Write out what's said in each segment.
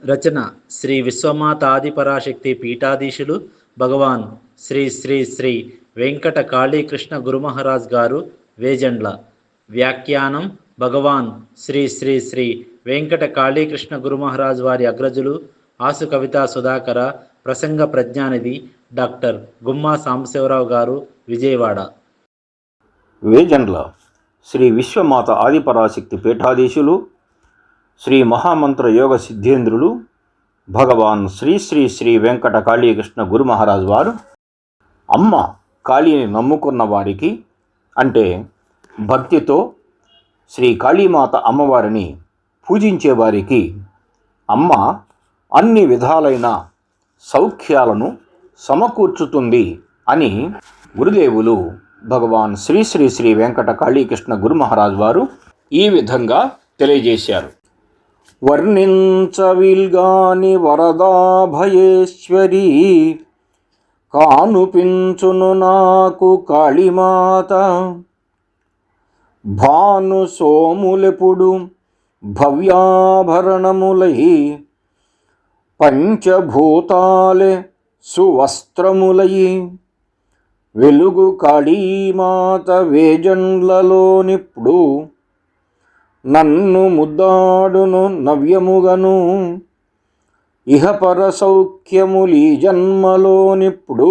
రచన శ్రీ విశ్వమాతాదిపరాశక్తి పీఠాధీశులు భగవాన్ శ్రీ శ్రీ శ్రీ వెంకట కాళీకృష్ణ గురుమహారాజ్ గారు వేజండ్ల. వ్యాఖ్యానం భగవాన్ శ్రీ శ్రీ శ్రీ వెంకట కాళీకృష్ణ గురుమహారాజ్ వారి అగ్రజులు ఆసు కవితా సుధాకర. ప్రసంగ ప్రజ్ఞానిధి డాక్టర్ గుమ్మా సాంబశివరావు గారు, విజయవాడ. వేజండ్ల శ్రీ విశ్వమాత ఆదిపరాశక్తి పీఠాధీశులు శ్రీ మహామంత్ర యోగ సిద్ధేంద్రులు భగవాన్ శ్రీ శ్రీ శ్రీ వెంకట కాళీకృష్ణ గురుమహారాజ్ వారు అమ్మ కాళీని నమ్ముకున్న వారికి, అంటే భక్తితో శ్రీ కాళీమాత అమ్మవారిని పూజించే వారికి అమ్మ అన్ని విధాలైన సౌఖ్యాలను సమకూర్చుతుంది అని గురుదేవులు భగవాన్ శ్రీ శ్రీ శ్రీ వెంకట కాళీకృష్ణ గురుమహారాజ్ వారు ఈ విధంగా తెలియజేశారు. వర్ణించవిల్గాని వరదాభయేశ్వరి కానుపించును నాకు కాళీమాత, భాను సోములెప్పుడు భవ్యాభరణములై పంచభూతాలే సువస్త్రములై వెలుగు కాళీమాత వేజండ్లలోనిప్పుడు నన్ను ముద్దాడును నవ్యముగను, ఇహపర సౌఖ్యములీ జన్మలోనిప్పుడు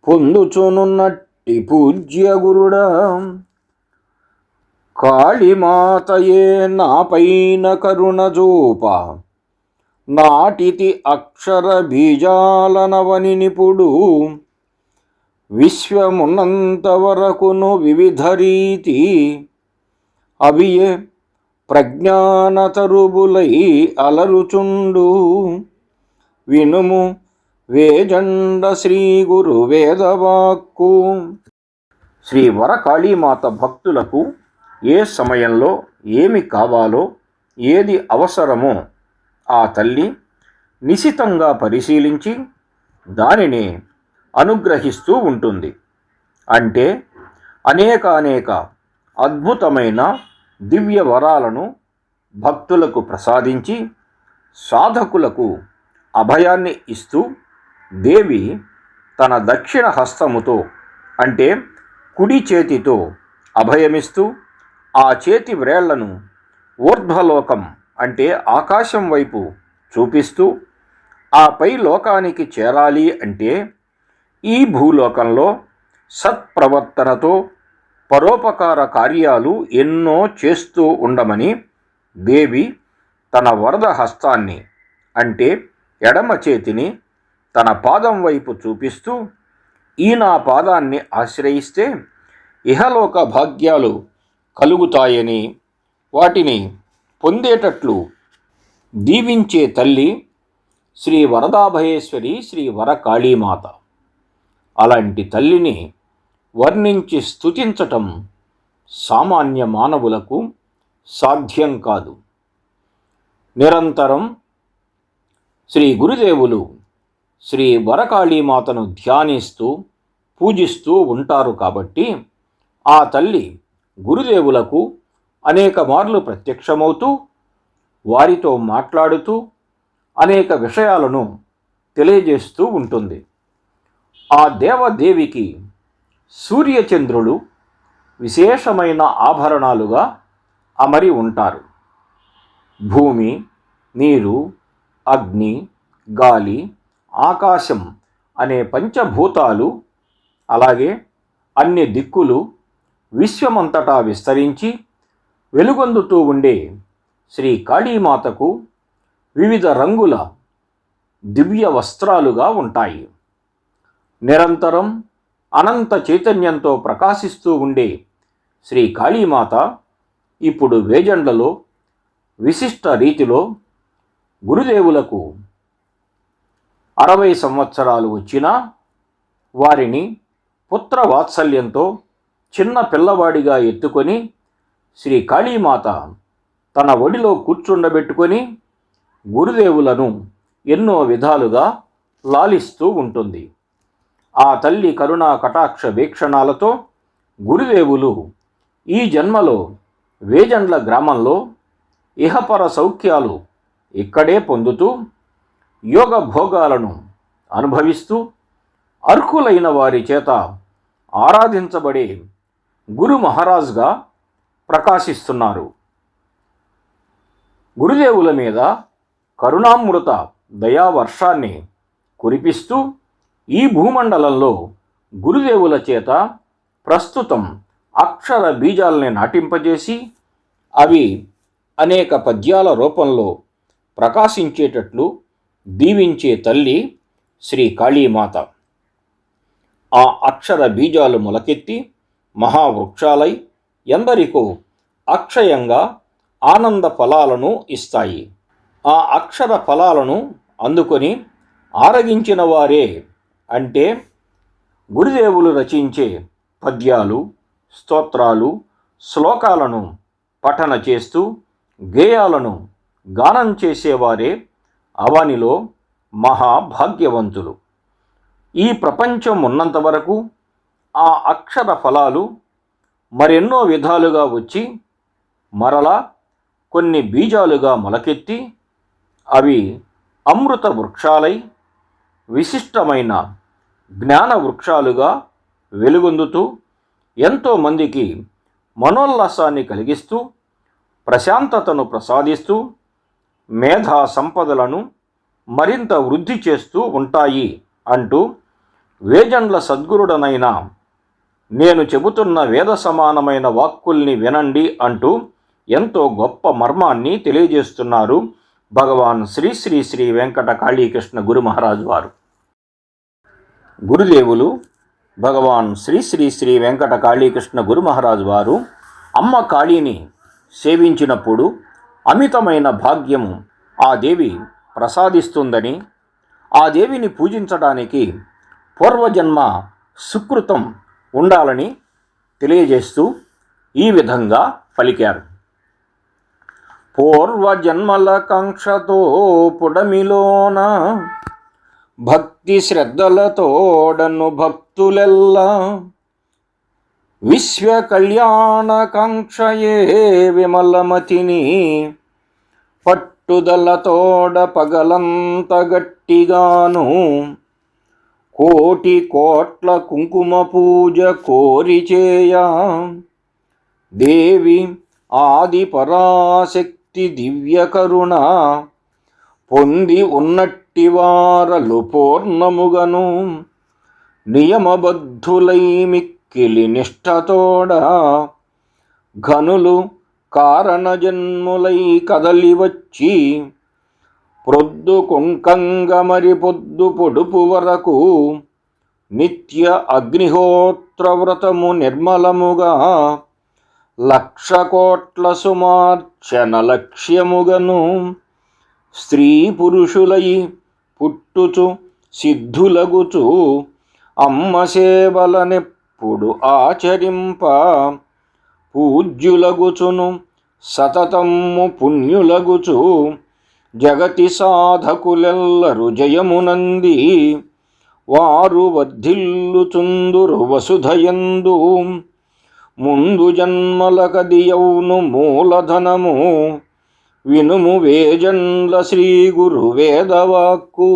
పొందుచునున్నట్టి పూజ్య గురుడా. కాళీమాతయే నాపైన కరుణ చూప నాటితి అక్షర బీజాలనవని నిపుడు, విశ్వమున్నంత వరకును వివిధ రీతి అవియే ప్రజ్ఞానతరుబులై అలరుచుండు. వినుము వేజండ శ్రీ గురు వేదవాక్కు. శ్రీ వరకాళీమాత భక్తులకు ఏ సమయంలో ఏమి కావాలో, ఏది అవసరమో ఆ తల్లి నిశితంగా పరిశీలించి దానిని అనుగ్రహిస్తూ ఉంటుంది. అంటే అనేక అద్భుతమైన దివ్య వరాలను భక్తులకు ప్రసాదించి సాధకులకు అభయాన్ని ఇస్తూ దేవి తన దక్షిణ హస్తముతో, అంటే కుడి చేతితో అభయమిస్తూ ఆ చేతి వ్రేళ్లను ఊర్ధ్వలోకం అంటే ఆకాశం వైపు చూపిస్తూ ఆ పై లోకానికి చేరాలి అంటే ఈ భూలోకంలో సత్ప్రవర్తనతో పరోపకార కార్యాలు ఎన్నో చేస్తూ ఉండమని దేవి తన వరద హస్తాన్ని, అంటే ఎడమ చేతిని తన పాదం వైపు చూపిస్తూ, ఈ నా పాదాన్ని ఆశ్రయిస్తే ఇహలోక భాగ్యాలు కలుగుతాయని, వాటిని పొందేటట్లు దీవించే తల్లి శ్రీ వరదాభయేశ్వరి శ్రీ వరకాళీమాత. అలాంటి తల్లిని వర్ణించి స్తుతించటం సామాన్య మానవులకు సాధ్యం కాదు. నిరంతరం శ్రీ గురుదేవులు శ్రీ వరకాళీమాతను ధ్యానిస్తూ పూజిస్తూ ఉంటారు కాబట్టి ఆ తల్లి గురుదేవులకు అనేక మార్లు ప్రత్యక్షమవుతూ వారితో మాట్లాడుతూ అనేక విషయాలను తెలియజేస్తూ ఉంటుంది. ఆ దేవదేవికి సూర్యచంద్రులు విశేషమైన ఆభరణాలుగా అమరి ఉంటారు. భూమి, నీరు, అగ్ని, గాలి, ఆకాశం అనే పంచభూతాలు, అలాగే అన్ని దిక్కులు విశ్వమంతటా విస్తరించి వెలుగొందుతూ ఉండే శ్రీ కాళీమాతకు వివిధ రంగుల దివ్య వస్త్రాలుగా ఉంటాయి. నిరంతరం అనంత చైతన్యంతో ప్రకాశిస్తూ ఉండే శ్రీ కాళీమాత ఇప్పుడు వేజండ్లలో విశిష్ట రీతిలో గురుదేవులకు 60 సంవత్సరాలు వచ్చినా వారిని పుత్ర వాత్సల్యంతో చిన్న పిల్లవాడిగా ఎత్తుకొని శ్రీ కాళీమాత తన ఒడిలో కూర్చుండబెట్టుకొని గురుదేవులను ఎన్నో విధాలుగా లాలిస్తూ ఉంటుంది. ఆ తల్లి కరుణా కటాక్ష వీక్షణాలతో గురుదేవులు ఈ జన్మలో వేజండ్ల గ్రామంలో ఇహపర సౌఖ్యాలు ఇక్కడే పొందుతూ యోగ భోగాలను అనుభవిస్తూ అర్హులైన వారి చేత ఆరాధించబడే గురు మహారాజ్గా ప్రకాశిస్తున్నారు. గురుదేవుల మీద కరుణామృత దయావర్షాన్ని కురిపిస్తూ ఈ భూమండలంలో గురుదేవుల చేత ప్రస్తుతం అక్షర బీజాలని నాటింపజేసి అవి అనేక పద్యాల రూపంలో ప్రకాశించేటట్లు దీవించే తల్లి శ్రీ కాళీమాత. ఆ అక్షర బీజాలు మొలకెత్తి మహావృక్షాలై ఎందరికో అక్షయంగా ఆనంద ఫలాలను ఇస్తాయి. ఆ అక్షర ఫలాలను అందుకొని ఆరగించిన వారే అంటే గురుదేవులు రచించే పద్యాలు, స్తోత్రాలు, శ్లోకాలను పఠన చేస్తూ గేయాలను గానం చేసేవారే అవనిలో మహాభాగ్యవంతులు. ఈ ప్రపంచం ఉన్నంత వరకు ఆ అక్షర ఫలాలు మరెన్నో విధాలుగా వచ్చి మరలా కొన్ని బీజాలుగా మొలకెత్తి అవి అమృత వృక్షాలై విశిష్టమైన జ్ఞాన వృక్షాలుగా వెలుగొందుతూ ఎంతోమందికి మనోల్లాసాన్ని కలిగిస్తూ ప్రశాంతతను ప్రసాదిస్తూ మేధా సంపదలను మరింత వృద్ధి చేస్తూ ఉంటాయి అంటూ వేజండ్ల సద్గురుడనైన నేను చెబుతున్న వేద సమానమైన వాక్కుల్ని వినండి అంటూ ఎంతో గొప్ప మర్మాన్ని తెలియజేస్తున్నారు భగవాన్ శ్రీ శ్రీ శ్రీ వెంకట కాళీకృష్ణ గురు మహారాజు వారు. గురుదేవులు భగవాన్ శ్రీ శ్రీ శ్రీ వెంకట కాళీకృష్ణ గురు మహారాజు వారు అమ్మ కాళీని సేవించినప్పుడు అమితమైన భాగ్యము ఆ దేవి ప్రసాదిస్తుందని, ఆ దేవిని పూజించడానికి పూర్వజన్మ సుకృతం ఉండాలని తెలియజేస్తూ ఈ విధంగా పలికారు. పూర్వజన్మల కాంక్షతో పుడమిలోన భక్తి శ్రద్ధలతోడను భక్తులెల్లా విశ్వ కళ్యాణ కాంక్షయే విమలమతిని పట్టుదలతోడ పగలంత గట్టిగాను కోటి కోట్ల కుంకుమ పూజ కోరి చేయ దేవి ఆది పరాశక్తి దివ్య కరుణ పొంది ఉన్నట్టి వారలు పూర్ణముగను నియమబద్ధులై మిక్కిలి నిష్ఠతోడ ఘనులు కారణజన్ములై కదలి వచ్చి ప్రొద్దు కుంకంగ మరి పొద్దు పొడుపు వరకు నిత్య అగ్నిహోత్ర వ్రతము నిర్మలముగా 1,00,000 కోట్ల సుమార్చన లక్ష్యముగను స్త్రీ పురుషులై పుట్టుచు సిద్ధులగుచు అమ్మ సేవలనెప్పుడు ఆచరింప పూజ్యులగుచును సతతము పుణ్యులగుచు జగతి సాధకులెల్లరు జయమునంది వారు వర్ధిల్లుచుందురు వసుధయందు ముందు జన్మల కదియౌను మూలధనము వినుము వేజండ్ల శ్రీ గురు వేదవాక్కు.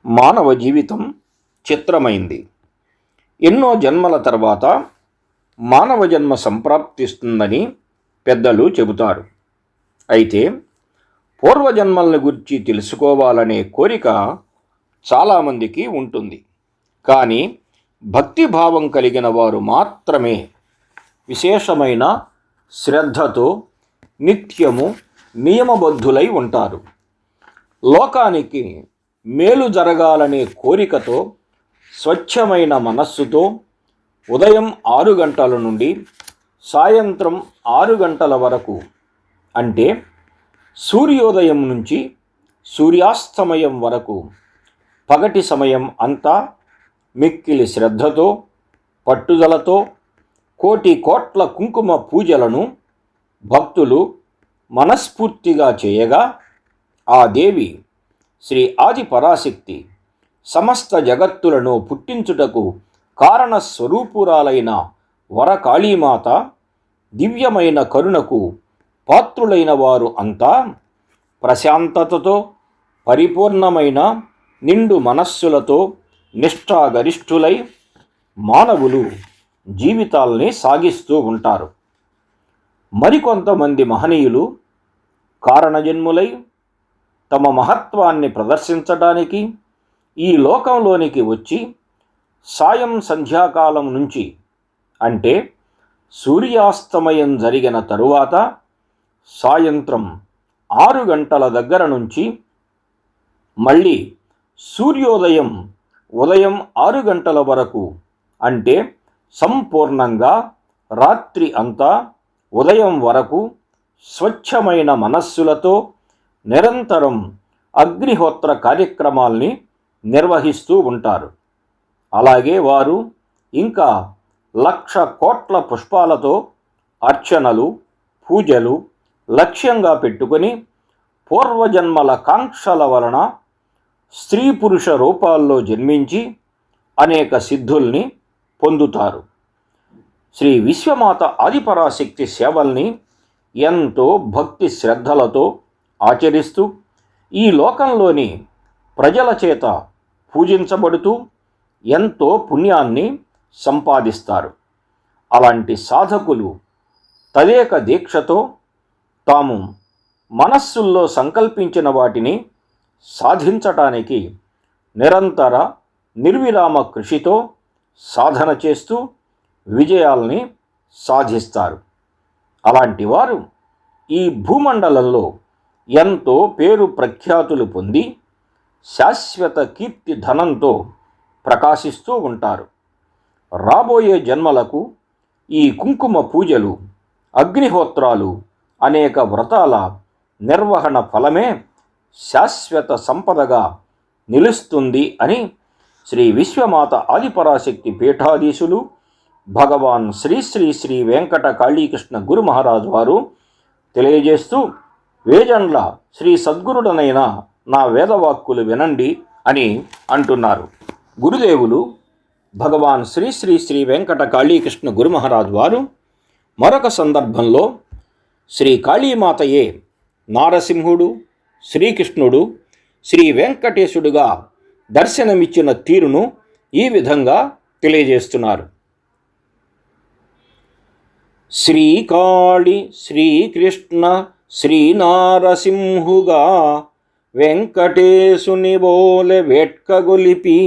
మానవ జీవితం చిత్రమైంది. ఎన్నో జన్మల తర్వాత మానవ జన్మ సంప్రాప్తిస్తుందని పెద్దలు చెబుతారు. అయితే పూర్వజన్మలను గురించి తెలుసుకోవాలనే కోరిక చాలామందికి ఉంటుంది. కానీ భక్తిభావం కలిగిన వారు మాత్రమే విశేషమైన శ్రద్ధతో నిత్యము నియమబద్ధులై ఉంటారు. లోకానికి మేలు జరగాలనే కోరికతో స్వచ్ఛమైన మనస్సుతో ఉదయం 6 గంటల నుండి సాయంత్రం 6 గంటల వరకు అంటే సూర్యోదయం నుంచి సూర్యాస్తమయం వరకు పగటి సమయం అంతా మిక్కిలి శ్రద్ధతో పట్టుదలతో కోటి కోట్ల కుంకుమ పూజలను భక్తులు మనస్ఫూర్తిగా చేయగా ఆ దేవి శ్రీ ఆది పరాశక్తి సమస్త జగత్తులను పుట్టించుటకు కారణస్వరూపురాలైన వరకాళీమాత దివ్యమైన కరుణకు పాత్రులైన వారు అంతా ప్రశాంతతతో పరిపూర్ణమైన నిండు మనస్సులతో నిష్ఠాగరిష్ఠులై మానవులు జీవితాల్ని సాగిస్తూ ఉంటారు. మరికొంతమంది మహనీయులు కారణజన్ములై తమ మహత్వాన్ని ప్రదర్శించడానికి ఈ లోకంలోనికి వచ్చి సాయం సంధ్యాకాలం నుంచి అంటే సూర్యాస్తమయం జరిగిన తరువాత సాయంత్రం 6 గంటల దగ్గర నుంచి మళ్ళీ సూర్యోదయం ఉదయం 6 గంటల వరకు అంటే సంపూర్ణంగా రాత్రి అంతా ఉదయం వరకు స్వచ్ఛమైన మనస్సులతో నిరంతరం అగ్నిహోత్ర కార్యక్రమాల్ని నిర్వహిస్తూ ఉంటారు. అలాగే వారు ఇంకా 1,00,000 కోట్ల పుష్పాలతో అర్చనలు పూజలు లక్ష్యంగా పెట్టుకొని పూర్వజన్మల కాంక్షల వలన స్త్రీ పురుష రూపాల్లో జన్మించి అనేక సిద్ధుల్ని పొందుతారు. శ్రీ విశ్వమాత ఆదిపరాశక్తి సేవల్ని ఎంతో భక్తి శ్రద్ధలతో ఆచరిస్తూ ఈ లోకంలోని ప్రజల చేత పూజించబడుతూ ఎంతో పుణ్యాన్ని సంపాదిస్తారు. అలాంటి సాధకులు తదేక దీక్షతో తాము మనస్సుల్లో సంకల్పించిన వాటిని సాధించటానికి నిరంతర నిర్విరామ కృషితో సాధన చేస్తూ విజయాల్ని సాధిస్తారు. అలాంటి వారు ఈ భూమండలంలో ఎంతో పేరు ప్రఖ్యాతులు పొంది శాశ్వత కీర్తి ధనంతో ప్రకాశిస్తూ ఉంటారు. రాబోయే జన్మలకు ఈ కుంకుమ పూజలు అగ్నిహోత్రాలు అనేక వ్రతాల నిర్వహణ ఫలమే శాశ్వత సంపదగా నిలుస్తుంది అని శ్రీ విశ్వమాత ఆదిపరాశక్తి పీఠాధీశులు భగవాన్ శ్రీ శ్రీ శ్రీ వెంకట కాళీకృష్ణ గురు మహారాజ్ వారు తెలియజేస్తూ, వేజండ్ల శ్రీ సద్గురుడనైన నా వేదవాక్కులు వినండి అని అంటున్నారు. గురుదేవులు భగవాన్ శ్రీ శ్రీ శ్రీ వెంకట కాళీకృష్ణ గురు మహారాజ్ వారు మరొక సందర్భంలో శ్రీ కాళీమాతయే నారసింహుడు, శ్రీకృష్ణుడు, శ్రీ వెంకటేశుడుగా దర్శనమిచ్చిన తీరును ఈ విధంగా తెలియజేస్తున్నారు. శ్రీకాళి శ్రీకృష్ణ శ్రీనారసింహుగా వెంకటేశుని బోలె వెట్కగొలిపి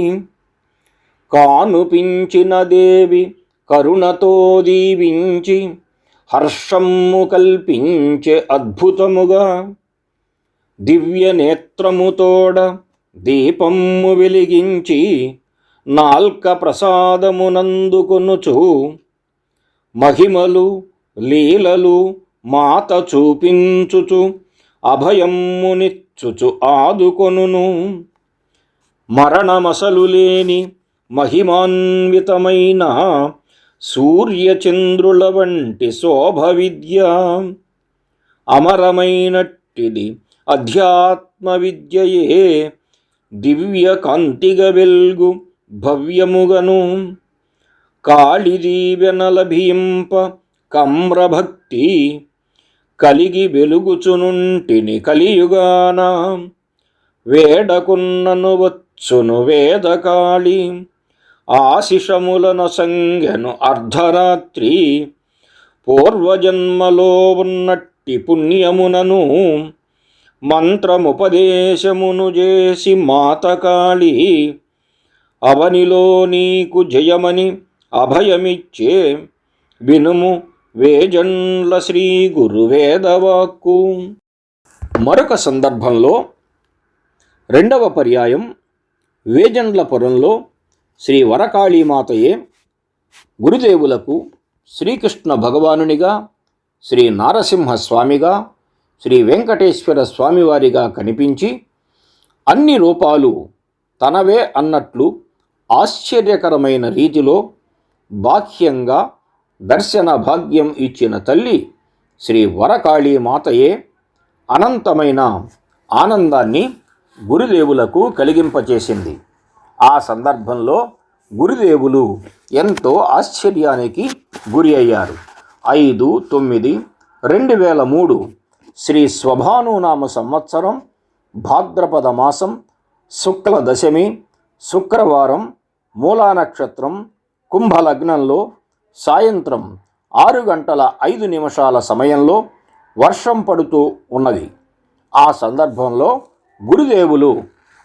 కానుపించిన దేవి కరుణతో దీవించి హర్షము కల్పించే అద్భుతముగా దివ్య నేత్రముతోడ దీపము వెలిగించి నాల్క ప్రసాదమునందుకొనుచు మహిమలు లీలలు మాత చూపించుచు అభయమ్మునిచ్చుచు ఆదుకొనును. మరణమసలు లేని మహిమాన్వితమైన సూర్యచంద్రుల వంటి శోభ విద్య, అమరమైనట్టిది అధ్యాత్మ విద్యయే దివ్య కాంతిగా వెల్గు భవ్యముగను. కాళిదీవెనలభింప కమ్రభక్తి కలిగి వెలుగుచునుంటిని కలియుగాన వేడకున్నను వచ్చును వేదకాళి ఆశిషములను సంగెను అర్ధరాత్రి పూర్వజన్మలో ఉన్నట్టి పుణ్యమునను మంత్రముపదేశమును చేసి మాతకాళి అవనిలో నీకు జయమని అభయమిచ్చే వినుము వేజండ్ల శ్రీ గురువేదవాక్కు. మరొక సందర్భంలో రెండవ పర్యాయం వేజండ్లపురంలో శ్రీ వరకాళీమాతయే గురుదేవులకు శ్రీకృష్ణ భగవానునిగా, శ్రీ నారసింహస్వామిగా, శ్రీ వెంకటేశ్వర స్వామివారిగా కనిపించి అన్ని రూపాలు తనవే అన్నట్లు ఆశ్చర్యకరమైన రీతిలో బాహ్యంగా దర్శన భాగ్యం ఇచ్చిన తల్లి శ్రీ వరకాళీమాతయే అనంతమైన ఆనందాన్ని గురుదేవులకు కలిగింపచేసింది. ఆ సందర్భంలో గురుదేవులు ఎంతో ఆశ్చర్యానికి గురి అయ్యారు. 5, 9, 2003 శ్రీ స్వభానునామ సంవత్సరం భాద్రపద మాసం శుక్ల దశమి శుక్రవారం మూలా నక్షత్రం కుంభలగ్నంలో సాయంత్రం 6:05 సమయంలో వర్షం పడుతూ ఉన్నది. ఆ సందర్భంలో గురుదేవులు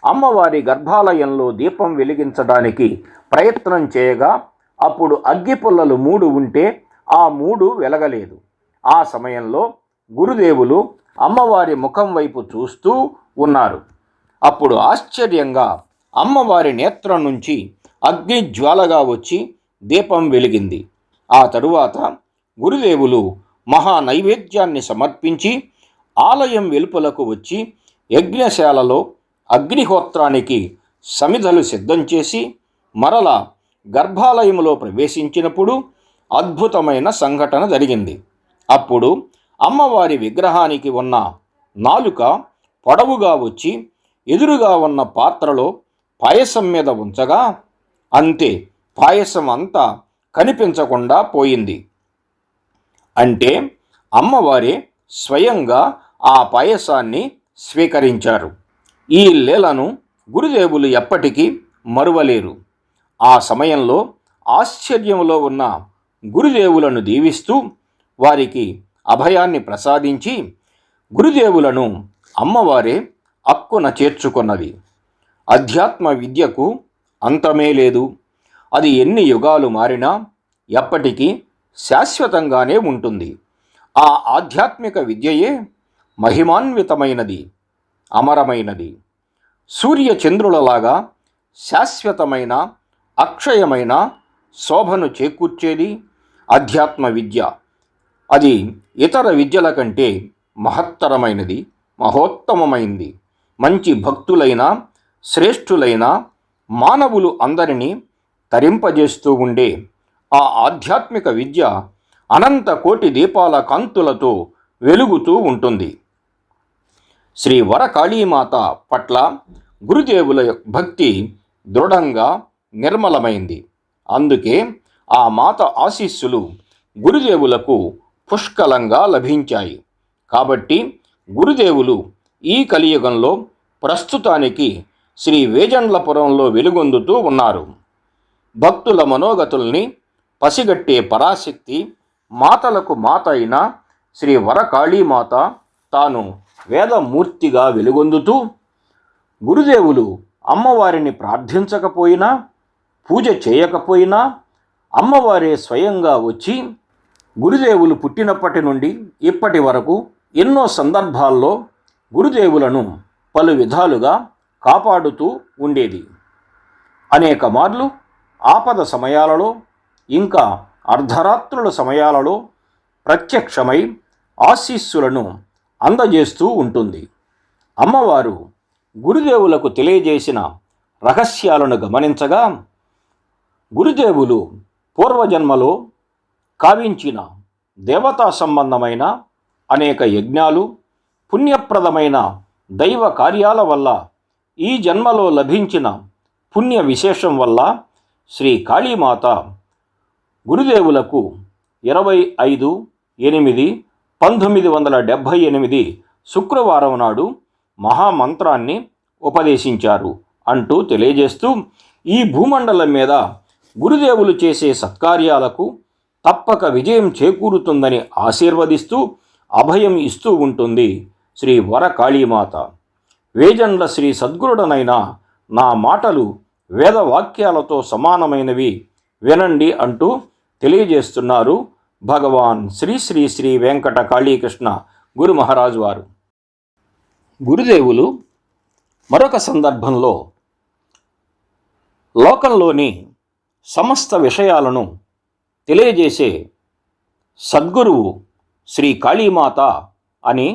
అమ్మవారి గర్భాలయంలో దీపం వెలిగించడానికి ప్రయత్నం చేయగా అప్పుడు అగ్గిపుల్లలు 3 ఉంటే ఆ 3 వెలగలేదు. ఆ సమయంలో గురుదేవులు అమ్మవారి ముఖం వైపు చూస్తూ ఉన్నారు. అప్పుడు ఆశ్చర్యంగా అమ్మవారి నేత్రం నుంచి అగ్ని జ్వాలగా వచ్చి దీపం వెలిగింది. ఆ తరువాత గురుదేవులు మహా నైవేద్యాన్ని సమర్పించి ఆలయం వెలుపలకు వచ్చి యజ్ఞశాలలో అగ్నిహోత్రానికి సమిధలు సిద్ధం చేసి మరల గర్భాలయంలో ప్రవేశించినప్పుడు అద్భుతమైన సంఘటన జరిగింది. అప్పుడు అమ్మవారి విగ్రహానికి ఉన్న నాలుక పొడవుగా వచ్చి ఎదురుగా ఉన్న పాత్రలో పాయసం మీద ఉంచగా అంతే, పాయసం అంతా కనిపించకుండా పోయింది. అంటే అమ్మవారే స్వయంగా ఆ పాయసాన్ని స్వీకరించారు. ఈ లీలను గురుదేవులు ఎప్పటికీ మరువలేరు. ఆ సమయంలో ఆశ్చర్యంలో ఉన్న గురుదేవులను దీవిస్తూ వారికి అభయాన్ని ప్రసాదించి గురుదేవులను అమ్మవారే అక్కున చేర్చుకున్నది. అధ్యాత్మ విద్యకు అంతమే లేదు. అది ఎన్ని యుగాలు మారినా ఎప్పటికీ శాశ్వతంగానే ఉంటుంది. ఆ ఆధ్యాత్మిక విద్యయే మహిమాన్వితమైనది, అమరమైనది. సూర్య చంద్రులలాగా శాశ్వతమైన అక్షయమైన శోభను చేకూర్చేది అధ్యాత్మ విద్య. అది ఇతర విద్యల కంటే మహత్తరమైనది, మహోత్తమమైంది. మంచి భక్తులైన శ్రేష్ఠులైన మానవులు అందరినీ తరింపజేస్తూ ఉండే ఆ ఆధ్యాత్మిక విద్య అనంత కోటి దీపాల కాంతులతో వెలుగుతూ ఉంటుంది. శ్రీ వరకాళీమాత పట్ల గురుదేవుల భక్తి దృఢంగా నిర్మలమైంది. అందుకే ఆ మాత ఆశీస్సులు గురుదేవులకు పుష్కలంగా లభించాయి. కాబట్టి గురుదేవులు ఈ కలియుగంలో ప్రస్తుతానికి శ్రీ వేజండ్లపురంలో వెలుగొందుతూ ఉన్నారు. భక్తుల మనోగతుల్ని పసిగట్టే పరాశక్తి మాతలకు మాత అయిన శ్రీ వరకాళీమాత తాను వేదమూర్తిగా వెలుగొందుతూ గురుదేవులు అమ్మవారిని ప్రార్థించకపోయినా పూజ చేయకపోయినా అమ్మవారే స్వయంగా వచ్చి గురుదేవులు పుట్టినప్పటి నుండి ఇప్పటి వరకు ఎన్నో సందర్భాల్లో గురుదేవులను పలు విధాలుగా కాపాడుతూ ఉండేది. అనేక మార్లు ఆపద సమయాలలో ఇంకా అర్ధరాత్రుల సమయాలలో ప్రత్యక్షమై ఆశీస్సులను అందజేస్తూ ఉంటుంది. అమ్మవారు గురుదేవులకు తెలియజేసిన రహస్యాలను గమనించగా గురుదేవులు పూర్వజన్మలో కావించిన దేవతా సంబంధమైన అనేక యజ్ఞాలు, పుణ్యప్రదమైన దైవ కార్యాల వల్ల ఈ జన్మలో లభించిన పుణ్య విశేషం వల్ల శ్రీ కాళీమాత గురుదేవులకు 25/8/1978 శుక్రవారం నాడు మహామంత్రాన్ని ఉపదేశించారు అంటూ తెలియజేస్తూ ఈ భూమండలం మీద గురుదేవులు చేసే సత్కార్యాలకు తప్పక విజయం చేకూరుతుందని ఆశీర్వదిస్తూ అభయం ఇస్తూ ఉంటుంది శ్రీ వరకాళీమాత. వేజండ్ల శ్రీ సద్గురుడనైన నా మాటలు వేదవాక్యాలతో సమానమైనవి వినండి అంటూ తెలియజేస్తున్నారు భగవాన్ శ్రీ శ్రీ శ్రీ వెంకట కాళీకృష్ణ గురు మహారాజు వారు. గురుదేవులు మరొక సందర్భంలో లోకంలోని సమస్త విషయాలను తెలియజేసే సద్గురువు శ్రీ కాళీమాత అని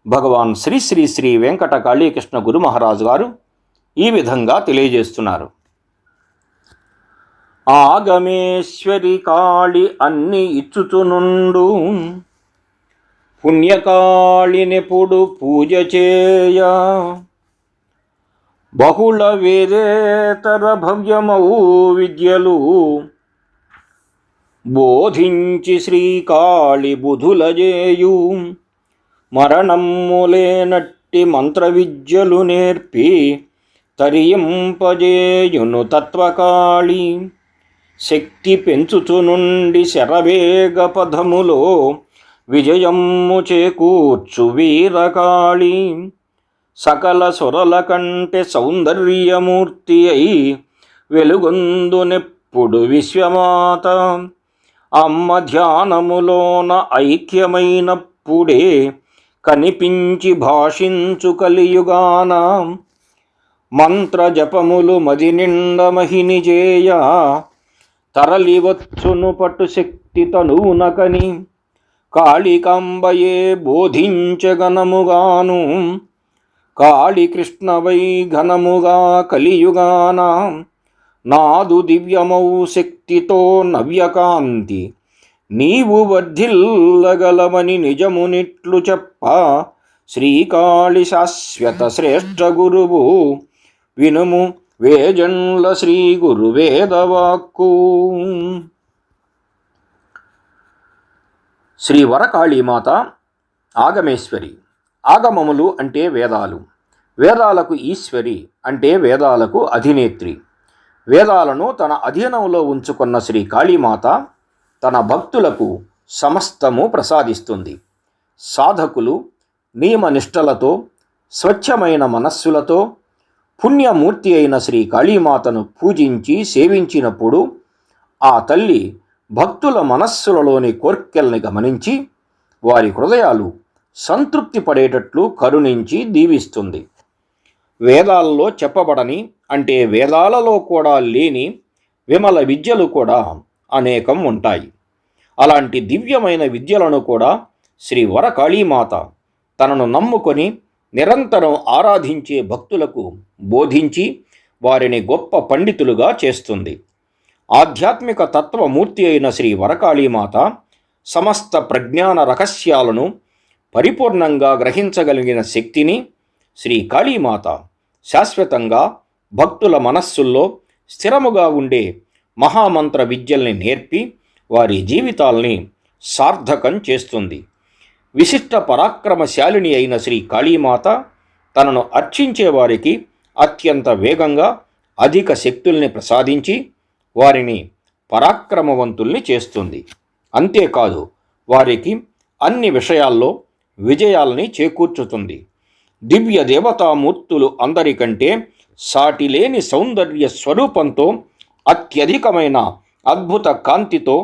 భగవాన్ శ్రీ శ్రీ శ్రీ వెంకట కాళీకృష్ణ గురు మహారాజు గారు ఈ విధంగా తెలియజేస్తున్నారు. ఆగమేశ్వరి కాళి అన్ని ఇచ్చుచునుండు, పుణ్యకాళినెప్పుడు పూజ చేయ, బహుళ వేదేతర భవ్యమౌ విద్యలు బోధించి శ్రీకాళి బుధులజేయు మరణమ్ములేనట్టి మంత్ర విద్యలు నేర్పి తరింపజేయును తత్వకాళి శక్తి పెంచుచునుండి శరవేగ పదములో విజయమ్ము చేకూర్చు వీరకాళి సకల సురల కంటే సౌందర్యమూర్తి అయి వెలుగొందునెప్పుడు విశ్వమాత అమ్మ ధ్యానములోన ఐక్యమైనప్పుడే కనిపించి భాషించు కలియుగాన మంత్ర జపములు మది నిండ మహిని చేయ తరలివచ్చును పటు శక్తి తనువునకని కాళికాంబయే బోధించగనముగాను కాళి కృష్ణవై ఘనముగా కలియుగాన నాదు దివ్యమౌ శక్తితో నవ్యకాంతి నీవు వర్ధిల్లగలవని నిజమునిట్లు చెప్ప శ్రీకాళి శాశ్వత శ్రేష్ఠ గురువు వినుము వేజండ్ల శ్రీ గురువేదవాక్కు. శ్రీ వరకాళీమాత ఆగమేశ్వరి. ఆగమములు అంటే వేదాలు, వేదాలకు ఈశ్వరి అంటే వేదాలకు అధినేత్రి. వేదాలను తన అధీనంలో ఉంచుకున్న శ్రీ కాళీమాత తన భక్తులకు సమస్తము ప్రసాదిస్తుంది. సాధకులు నియమనిష్టలతో స్వచ్ఛమైన మనస్సులతో పుణ్యమూర్తి అయిన శ్రీ కాళీమాతను పూజించి సేవించినప్పుడు ఆ తల్లి భక్తుల మనస్సులలోని కోర్కెల్ని గమనించి వారి హృదయాలు సంతృప్తి పడేటట్లు కరుణించి దీవిస్తుంది. వేదాలలో చెప్పబడని అంటే వేదాలలో కూడా లేని విమల విద్యలు కూడా అనేకం ఉంటాయి. అలాంటి దివ్యమైన విద్యలను కూడా శ్రీ వరకాళీమాత తనను నమ్ముకొని నిరంతరం ఆరాధించే భక్తులకు బోధించి వారిని గొప్ప పండితులుగా చేస్తుంది. ఆధ్యాత్మిక తత్వమూర్తి అయిన శ్రీ వరకాళీమాత సమస్త ప్రజ్ఞాన రహస్యాలను పరిపూర్ణంగా గ్రహించగలిగిన శక్తిని శ్రీ కాళీమాత శాశ్వతంగా భక్తుల మనస్సుల్లో స్థిరముగా ఉండే మహామంత్ర విద్యల్ని నేర్పి వారి జీవితాల్ని సార్థకం చేస్తుంది. విశిష్ట పరాక్రమశాలిని అయిన శ్రీ కాళీమాత తనను అర్చించే వారికి అత్యంత వేగంగా అధిక శక్తుల్ని ప్రసాదించి వారిని పరాక్రమవంతుల్ని చేస్తుంది. అంతేకాదు వారికి అన్ని విషయాల్లో విజయాల్ని చేకూర్చుతుంది. దివ్య దేవతామూర్తులు అందరికంటే సాటిలేని సౌందర్య స్వరూపంతో అత్యధికమైన అద్భుత కాంతితో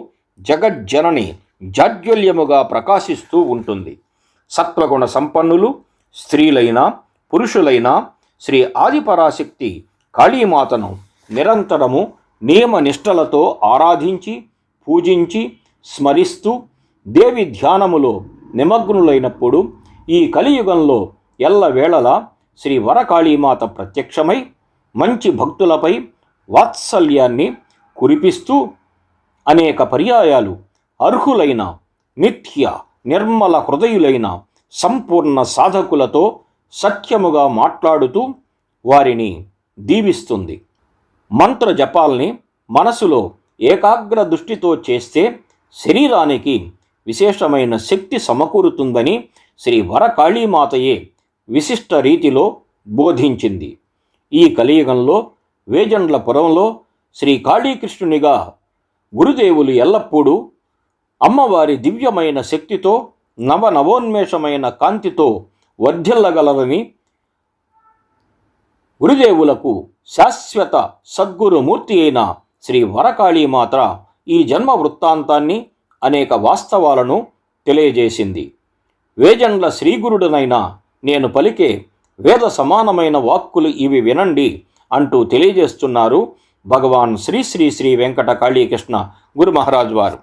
జగజ్జనని జాజ్వల్యముగా ప్రకాశిస్తూ ఉంటుంది. సత్వగుణ సంపన్నులు స్త్రీలైనా పురుషులైనా శ్రీ ఆదిపరాశక్తి కాళీమాతను నిరంతరము నియమనిష్టలతో ఆరాధించి పూజించి స్మరిస్తూ దేవి ధ్యానములో నిమగ్నులైనప్పుడు ఈ కలియుగంలో ఎల్లవేళలా శ్రీ వరకాళీమాత ప్రత్యక్షమై మంచి భక్తులపై వాత్సల్యాన్ని కురిపిస్తూ అనేక పర్యాయాలు అర్హులైన నిత్య నిర్మల హృదయులైన సంపూర్ణ సాధకులతో సత్యముగా మాట్లాడుతూ వారిని దీవిస్తుంది. మంత్ర జపాల్ని మనసులో ఏకాగ్ర దృష్టితో చేస్తే శరీరానికి విశేషమైన శక్తి సమకూరుతుందని శ్రీ వరకాళీమాతయే విశిష్ట రీతిలో బోధించింది. ఈ కలియుగంలో వేజండ్లపురంలో శ్రీ కాళీకృష్ణునిగా గురుదేవులు ఎల్లప్పుడూ అమ్మవారి దివ్యమైన శక్తితో నవనవోన్మేషమైన కాంతితో వర్ధిల్లగలరని గురుదేవులకు శాశ్వత సద్గురుమూర్తి అయిన శ్రీ వరకాళీమాత ఈ జన్మ వృత్తాంతాన్ని అనేక వాస్తవాలను తెలియజేసింది. వేజండ్ల శ్రీగురుడనైన నేను పలికే వేద సమానమైన వాక్కులు ఇవి వినండి అంటూ తెలియజేస్తున్నారు భగవాన్ శ్రీ శ్రీ శ్రీ వెంకట కాళీకృష్ణ గురు మహారాజ్ వారు.